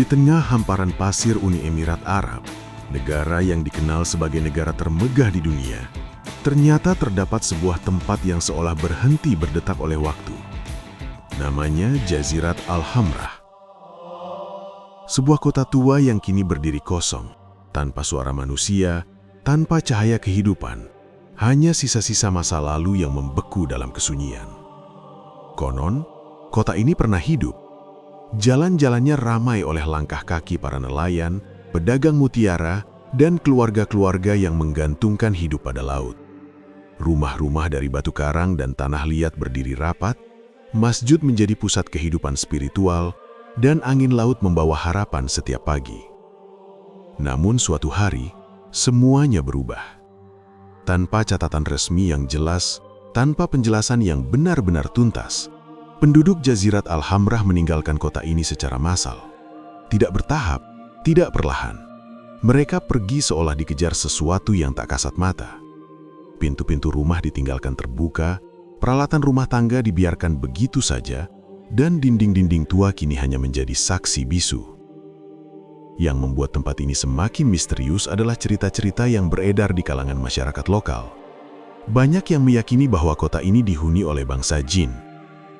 tengah hamparan pasir Uni Emirat Arab, negara yang dikenal sebagai negara termegah di dunia, ternyata terdapat sebuah tempat yang seolah berhenti berdetak oleh waktu. Namanya Jazirat Al-Hamrah. Sebuah kota tua yang kini berdiri kosong, tanpa suara manusia, tanpa cahaya kehidupan, hanya sisa-sisa masa lalu yang membeku dalam kesunyian. Konon, kota ini pernah hidup. Jalan-jalannya ramai oleh langkah kaki para nelayan, pedagang mutiara, dan keluarga-keluarga yang menggantungkan hidup pada laut. Rumah-rumah dari batu karang dan tanah liat berdiri rapat, masjid menjadi pusat kehidupan spiritual, dan angin laut membawa harapan setiap pagi. Namun suatu hari, semuanya berubah. Tanpa catatan resmi yang jelas, tanpa penjelasan yang benar-benar tuntas, penduduk Jazirat Al-Hamrah meninggalkan kota ini secara massal. Tidak bertahap, tidak perlahan. Mereka pergi seolah dikejar sesuatu yang tak kasat mata. Pintu-pintu rumah ditinggalkan terbuka, peralatan rumah tangga dibiarkan begitu saja, dan dinding-dinding tua kini hanya menjadi saksi bisu. Yang membuat tempat ini semakin misterius adalah cerita-cerita yang beredar di kalangan masyarakat lokal. Banyak yang meyakini bahwa kota ini dihuni oleh bangsa jin,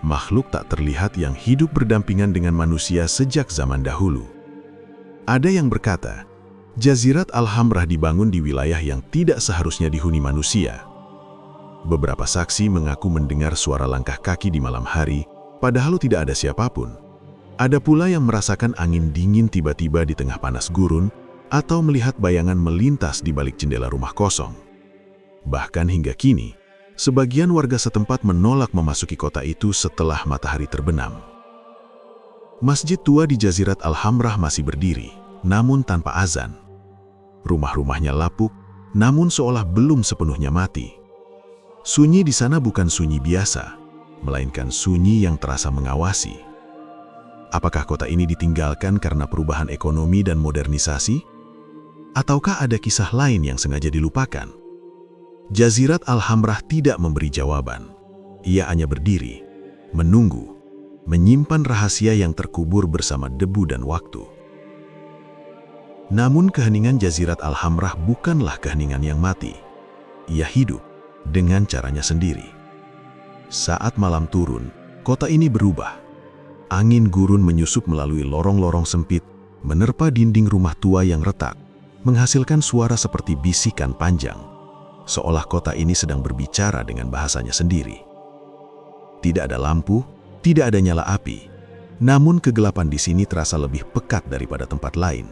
makhluk tak terlihat yang hidup berdampingan dengan manusia sejak zaman dahulu. Ada yang berkata, Jazirat Al-Hamrah dibangun di wilayah yang tidak seharusnya dihuni manusia. Beberapa saksi mengaku mendengar suara langkah kaki di malam hari, padahal tidak ada siapapun. Ada pula yang merasakan angin dingin tiba-tiba di tengah panas gurun, atau melihat bayangan melintas di balik jendela rumah kosong. Bahkan hingga kini, sebagian warga setempat menolak memasuki kota itu setelah matahari terbenam. Masjid tua di Jazirat Al-Hamrah masih berdiri, namun tanpa azan. Rumah-rumahnya lapuk, namun seolah belum sepenuhnya mati. Sunyi di sana bukan sunyi biasa, melainkan sunyi yang terasa mengawasi. Apakah kota ini ditinggalkan karena perubahan ekonomi dan modernisasi? Ataukah ada kisah lain yang sengaja dilupakan? Jazirat Al-Hamrah tidak memberi jawaban. Ia hanya berdiri, menunggu, menyimpan rahasia yang terkubur bersama debu dan waktu. Namun keheningan Jazirat Al-Hamrah bukanlah keheningan yang mati. Ia hidup dengan caranya sendiri. Saat malam turun, kota ini berubah. Angin gurun menyusup melalui lorong-lorong sempit, menerpa dinding rumah tua yang retak, menghasilkan suara seperti bisikan panjang, seolah kota ini sedang berbicara dengan bahasanya sendiri. Tidak ada lampu, tidak ada nyala api, namun kegelapan di sini terasa lebih pekat daripada tempat lain.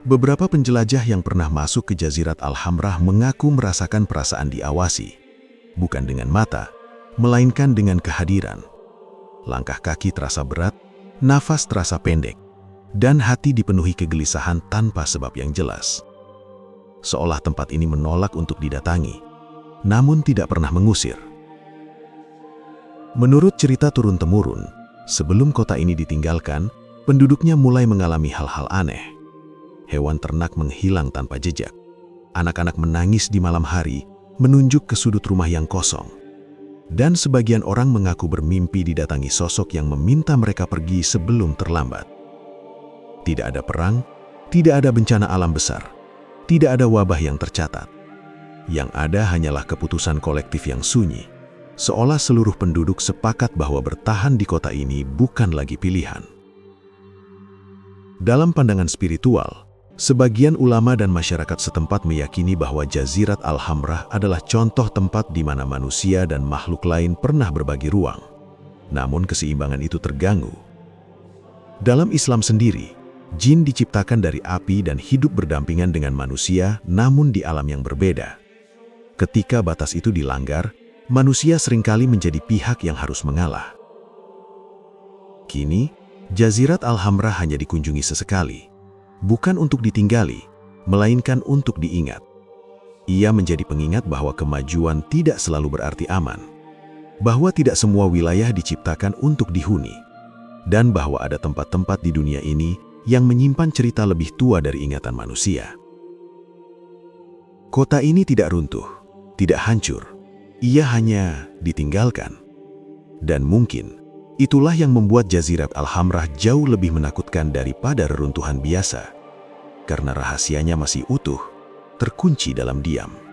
Beberapa penjelajah yang pernah masuk ke Jazirat Al-Hamrah mengaku merasakan perasaan diawasi, bukan dengan mata, melainkan dengan kehadiran. Langkah kaki terasa berat, nafas terasa pendek, dan hati dipenuhi kegelisahan tanpa sebab yang jelas. Seolah tempat ini menolak untuk didatangi, namun tidak pernah mengusir. Menurut cerita turun-temurun, sebelum kota ini ditinggalkan, penduduknya mulai mengalami hal-hal aneh. Hewan ternak menghilang tanpa jejak. Anak-anak menangis di malam hari, menunjuk ke sudut rumah yang kosong. Dan sebagian orang mengaku bermimpi didatangi sosok yang meminta mereka pergi sebelum terlambat. Tidak ada perang, tidak ada bencana alam besar, tidak ada wabah yang tercatat. Yang ada hanyalah keputusan kolektif yang sunyi, seolah seluruh penduduk sepakat bahwa bertahan di kota ini bukan lagi pilihan. Dalam pandangan spiritual, sebagian ulama dan masyarakat setempat meyakini bahwa Jazirat Al-Hamrah adalah contoh tempat di mana manusia dan makhluk lain pernah berbagi ruang. Namun keseimbangan itu terganggu. Dalam Islam sendiri, jin diciptakan dari api dan hidup berdampingan dengan manusia, namun di alam yang berbeda. Ketika batas itu dilanggar, manusia seringkali menjadi pihak yang harus mengalah. Kini, Jazirat Al-Hamrah hanya dikunjungi sesekali. Bukan untuk ditinggali, melainkan untuk diingat. Ia menjadi pengingat bahwa kemajuan tidak selalu berarti aman, bahwa tidak semua wilayah diciptakan untuk dihuni, dan bahwa ada tempat-tempat di dunia ini yang menyimpan cerita lebih tua dari ingatan manusia. Kota ini tidak runtuh, tidak hancur, ia hanya ditinggalkan. Dan mungkin Itulah yang membuat Jazirat Al-Hamrah jauh lebih menakutkan daripada reruntuhan biasa, karena rahasianya masih utuh, terkunci dalam diam.